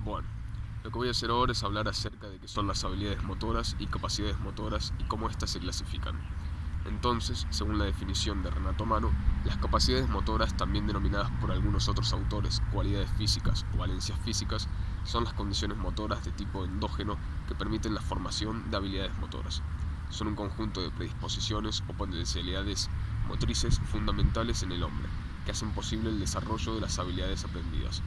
Bueno, lo que voy a hacer ahora es hablar acerca de qué son las habilidades motoras y capacidades motoras y cómo éstas se clasifican. Entonces, según la definición de Renato Mano, las capacidades motoras, también denominadas por algunos otros autores cualidades físicas o valencias físicas, son las condiciones motoras de tipo endógeno que permiten la formación de habilidades motoras. Son un conjunto de predisposiciones o potencialidades motrices fundamentales en el hombre, que hacen posible el desarrollo de las habilidades aprendidas.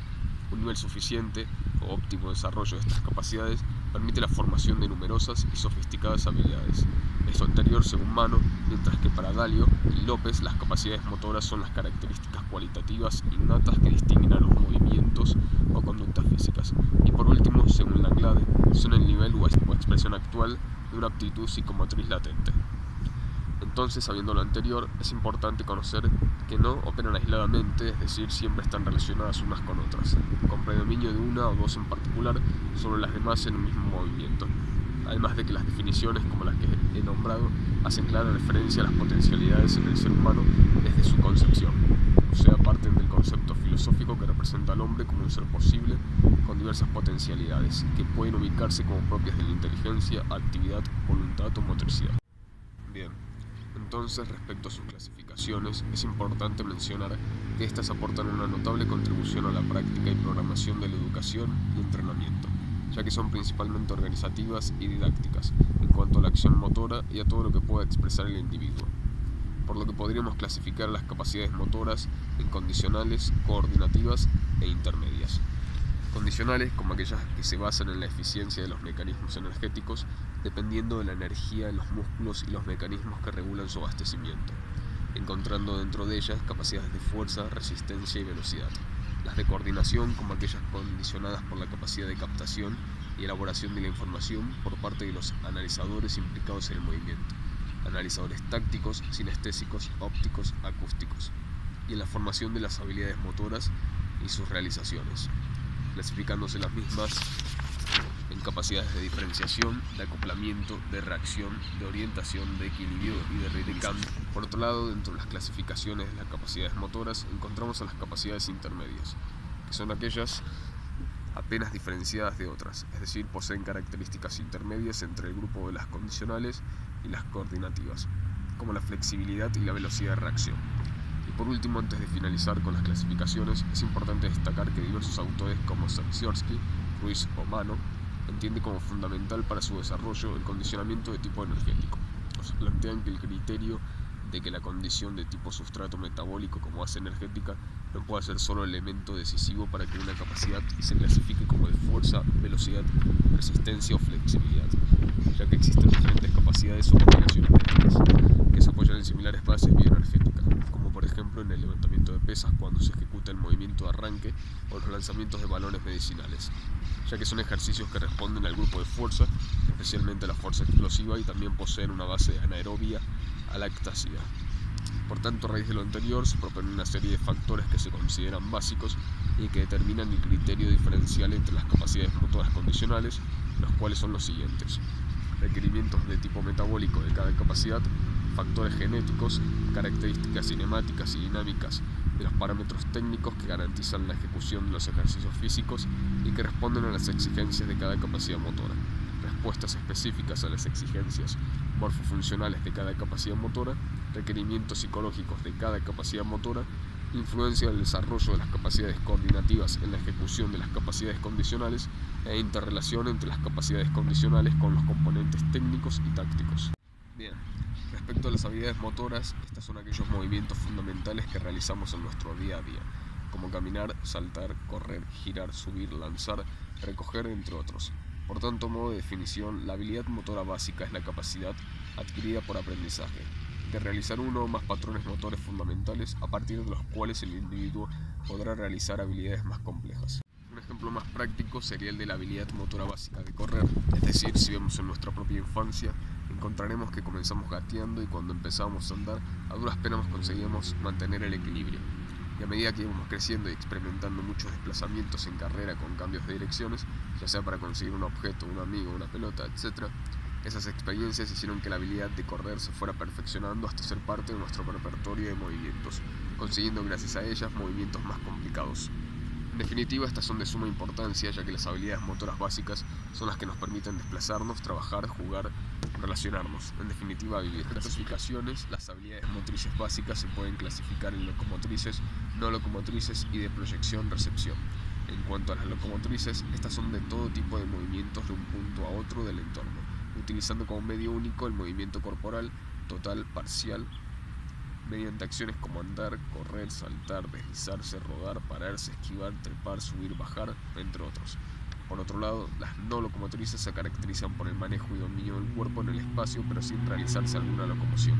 Un nivel suficiente o óptimo desarrollo de estas capacidades permite la formación de numerosas y sofisticadas habilidades. Esto anterior según Mano, mientras que para Dalio y López las capacidades motoras son las características cualitativas innatas que distinguen a los movimientos o conductas físicas. Y por último, según Langlade, son el nivel o expresión actual de una aptitud psicomotriz latente. Entonces, sabiendo lo anterior, es importante conocer que no operan aisladamente, es decir, siempre están relacionadas unas con otras, con predominio de una o dos en particular sobre las demás en un mismo movimiento. Además de que las definiciones, como las que he nombrado, hacen clara referencia a las potencialidades en el ser humano desde su concepción, o sea, parten del concepto filosófico que representa al hombre como un ser posible con diversas potencialidades, que pueden ubicarse como propias de la inteligencia, actividad, voluntad o motricidad. Bien. Entonces, respecto a sus clasificaciones, es importante mencionar que éstas aportan una notable contribución a la práctica y programación de la educación y entrenamiento, ya que son principalmente organizativas y didácticas, en cuanto a la acción motora y a todo lo que pueda expresar el individuo. Por lo que podríamos clasificar las capacidades motoras en condicionales, coordinativas e intermedias. Condicionales, como aquellas que se basan en la eficiencia de los mecanismos energéticos, dependiendo de la energía en los músculos y los mecanismos que regulan su abastecimiento, encontrando dentro de ellas capacidades de fuerza, resistencia y velocidad. Las de coordinación, como aquellas condicionadas por la capacidad de captación y elaboración de la información por parte de los analizadores implicados en el movimiento, analizadores tácticos, sinestésicos, ópticos, acústicos, y en la formación de las habilidades motoras y sus realizaciones, clasificándose las mismas en capacidades de diferenciación, de acoplamiento, de reacción, de orientación, de equilibrio y de cambio. Por otro lado, dentro de las clasificaciones de las capacidades motoras encontramos a las capacidades intermedias, que son aquellas apenas diferenciadas de otras, es decir, poseen características intermedias entre el grupo de las condicionales y las coordinativas, como la flexibilidad y la velocidad de reacción. Y por último, antes de finalizar con las clasificaciones, es importante destacar que diversos autores como Strzioski, Ruiz o Mano entiende como fundamental para su desarrollo el condicionamiento de tipo energético. Nos plantean que el criterio de que la condición de tipo sustrato metabólico como base energética no puede ser solo elemento decisivo para que una capacidad se clasifique como de fuerza, velocidad, resistencia o flexibilidad, ya que existen diferentes capacidades o combinaciones de ellas, que se apoyan en similares bases bioenergéticas, como por ejemplo en el levantamiento de pesas cuando se ejecuta el movimiento de arranque o los lanzamientos de balones medicinales, ya que son ejercicios que responden al grupo de fuerza, especialmente a la fuerza explosiva, y también poseen una base anaerobia a lactacidad. Por tanto, a raíz de lo anterior, se proponen una serie de factores que se consideran básicos y que determinan el criterio diferencial entre las capacidades motoras condicionales, los cuales son los siguientes: requerimientos de tipo metabólico de cada capacidad, factores genéticos, características cinemáticas y dinámicas de los parámetros técnicos que garantizan la ejecución de los ejercicios físicos y que responden a las exigencias de cada capacidad motora, respuestas específicas a las exigencias morfofuncionales de cada capacidad motora, requerimientos psicológicos de cada capacidad motora, influencia del desarrollo de las capacidades coordinativas en la ejecución de las capacidades condicionales e interrelación entre las capacidades condicionales con los componentes técnicos y tácticos. Bien, respecto a las habilidades motoras, estas son aquellos movimientos fundamentales que realizamos en nuestro día a día, como caminar, saltar, correr, girar, subir, lanzar, recoger, entre otros. Por tanto, modo de definición, la habilidad motora básica es la capacidad adquirida por aprendizaje, de realizar uno o más patrones motores fundamentales a partir de los cuales el individuo podrá realizar habilidades más complejas. Un ejemplo más práctico sería el de la habilidad motora básica de correr, es decir, si vemos en nuestra propia infancia, encontraremos que comenzamos gateando y cuando empezamos a andar, a duras penas conseguíamos mantener el equilibrio. Y a medida que íbamos creciendo y experimentando muchos desplazamientos en carrera con cambios de direcciones, ya sea para conseguir un objeto, un amigo, una pelota, etc., esas experiencias hicieron que la habilidad de correr se fuera perfeccionando hasta ser parte de nuestro repertorio de movimientos, consiguiendo gracias a ellas movimientos más complicados. definitiva, estas son de suma importancia, ya que las habilidades motoras básicas son las que nos permiten desplazarnos, trabajar, jugar, relacionarnos, en definitiva vivir. En clasificaciones, las habilidades motrices básicas se pueden clasificar en locomotrices, no locomotrices y de proyección-recepción. En cuanto a las locomotrices, estas son de todo tipo de movimientos de un punto a otro del entorno, utilizando como medio único el movimiento corporal, total, parcial, mediante acciones como andar, correr, saltar, deslizarse, rodar, pararse, esquivar, trepar, subir, bajar, entre otros. Por otro lado, las no locomotrices se caracterizan por el manejo y dominio del cuerpo en el espacio, pero sin realizarse alguna locomoción,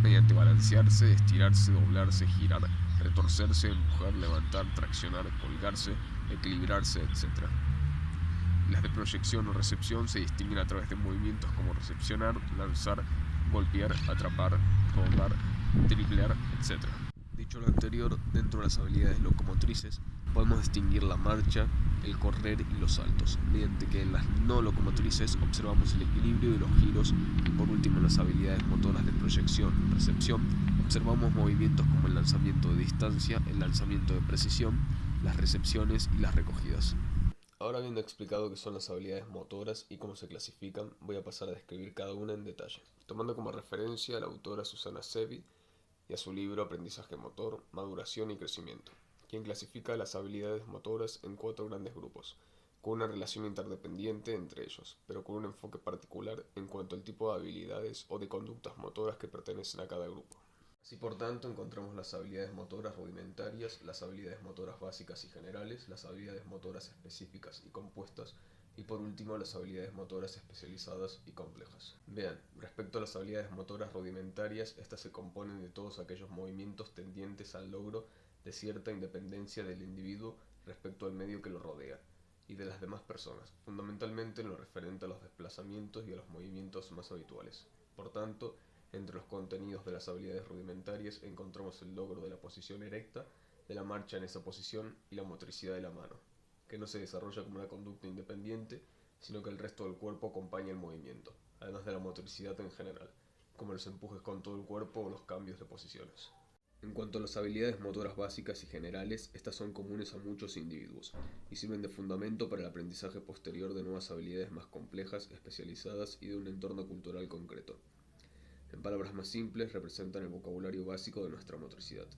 mediante balancearse, estirarse, doblarse, girar, retorcerse, empujar, levantar, traccionar, colgarse, equilibrarse, etc. Las de proyección o recepción se distinguen a través de movimientos como recepcionar, lanzar, golpear, atrapar, rodar, driblar, etc. Dicho lo anterior, dentro de las habilidades locomotrices podemos distinguir la marcha, el correr y los saltos, mediante que en las no locomotrices observamos el equilibrio y los giros, y por último en las habilidades motoras de proyección y recepción observamos movimientos como el lanzamiento de distancia, el lanzamiento de precisión, las recepciones y las recogidas. Ahora, habiendo explicado qué son las habilidades motoras y cómo se clasifican, voy a pasar a describir cada una en detalle, tomando como referencia a la autora Susana Sevi y a su libro Aprendizaje Motor, Maduración y Crecimiento, quien clasifica las habilidades motoras en 4 grandes grupos, con una relación interdependiente entre ellos, pero con un enfoque particular en cuanto al tipo de habilidades o de conductas motoras que pertenecen a cada grupo. Así por tanto, encontramos las habilidades motoras rudimentarias, las habilidades motoras básicas y generales, las habilidades motoras específicas y compuestas, y por último las habilidades motoras especializadas y complejas. Vean, respecto a las habilidades motoras rudimentarias, estas se componen de todos aquellos movimientos tendientes al logro de cierta independencia del individuo respecto al medio que lo rodea, y de las demás personas, fundamentalmente en lo referente a los desplazamientos y a los movimientos más habituales. Por tanto, entre los contenidos de las habilidades rudimentarias encontramos el logro de la posición erecta, de la marcha en esa posición y la motricidad de la mano, que no se desarrolla como una conducta independiente, sino que el resto del cuerpo acompaña el movimiento, además de la motricidad en general, como los empujes con todo el cuerpo o los cambios de posiciones. En cuanto a las habilidades motoras básicas y generales, estas son comunes a muchos individuos y sirven de fundamento para el aprendizaje posterior de nuevas habilidades más complejas, especializadas y de un entorno cultural concreto. En palabras más simples, representan el vocabulario básico de nuestra motricidad.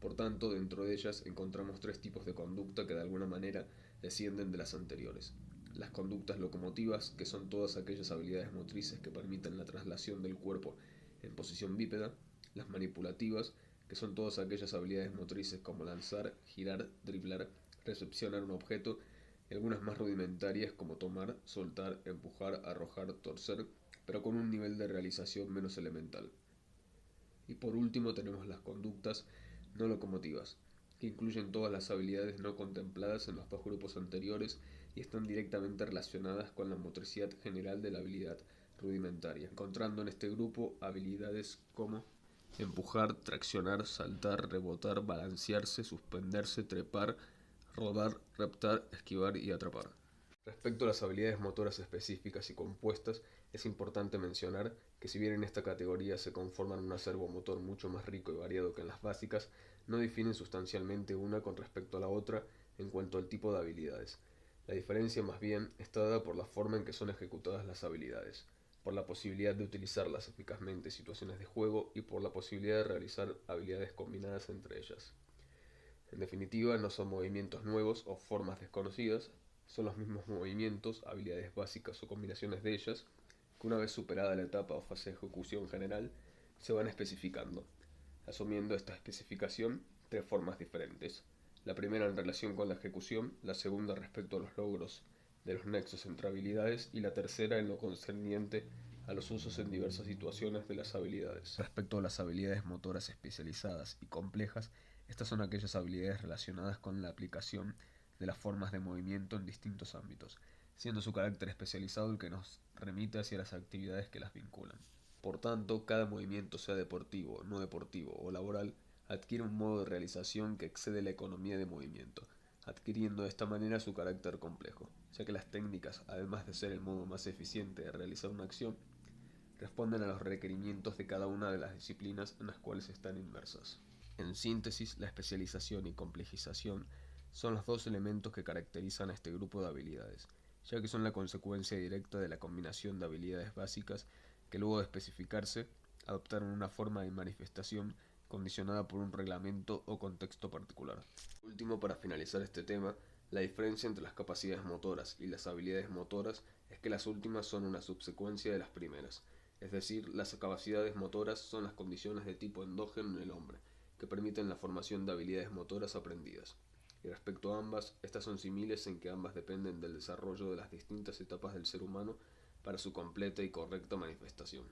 Por tanto, dentro de ellas encontramos 3 tipos de conducta que de alguna manera descienden de las anteriores. Las conductas locomotivas, que son todas aquellas habilidades motrices que permiten la traslación del cuerpo en posición bípeda. Las manipulativas, que son todas aquellas habilidades motrices como lanzar, girar, driblar, recepcionar un objeto, y algunas más rudimentarias como tomar, soltar, empujar, arrojar, torcer, pero con un nivel de realización menos elemental. Y por último tenemos las conductas no locomotivas, que incluyen todas las habilidades no contempladas en los 2 grupos anteriores y están directamente relacionadas con la motricidad general de la habilidad rudimentaria, encontrando en este grupo habilidades como empujar, traccionar, saltar, rebotar, balancearse, suspenderse, trepar, rodar, reptar, esquivar y atrapar. Respecto a las habilidades motoras específicas y compuestas, es importante mencionar que si bien en esta categoría se conforman un acervo motor mucho más rico y variado que en las básicas, no difieren sustancialmente una con respecto a la otra en cuanto al tipo de habilidades. La diferencia más bien está dada por la forma en que son ejecutadas las habilidades, por la posibilidad de utilizarlas eficazmente en situaciones de juego y por la posibilidad de realizar habilidades combinadas entre ellas. En definitiva, no son movimientos nuevos o formas desconocidas, son los mismos movimientos, habilidades básicas o combinaciones de ellas, que una vez superada la etapa o fase de ejecución general, se van especificando, asumiendo esta especificación 3 formas diferentes. La primera en relación con la ejecución, la segunda respecto a los logros de los nexos entre habilidades y la tercera en lo concerniente a los usos en diversas situaciones de las habilidades. Respecto a las habilidades motoras especializadas y complejas, estas son aquellas habilidades relacionadas con la aplicación de las formas de movimiento en distintos ámbitos, siendo su carácter especializado el que nos remite hacia las actividades que las vinculan. Por tanto, cada movimiento, sea deportivo, no deportivo o laboral, adquiere un modo de realización que excede la economía de movimiento, adquiriendo de esta manera su carácter complejo, ya que las técnicas, además de ser el modo más eficiente de realizar una acción, responden a los requerimientos de cada una de las disciplinas en las cuales están inmersas. En síntesis, la especialización y complejización son los dos elementos que caracterizan a este grupo de habilidades, ya que son la consecuencia directa de la combinación de habilidades básicas que luego de especificarse adoptaron una forma de manifestación condicionada por un reglamento o contexto particular. Por último, para finalizar este tema, la diferencia entre las capacidades motoras y las habilidades motoras es que las últimas son una subsecuencia de las primeras, es decir, las capacidades motoras son las condiciones de tipo endógeno en el hombre, que permiten la formación de habilidades motoras aprendidas. Y respecto a ambas, estas son similares en que ambas dependen del desarrollo de las distintas etapas del ser humano para su completa y correcta manifestación.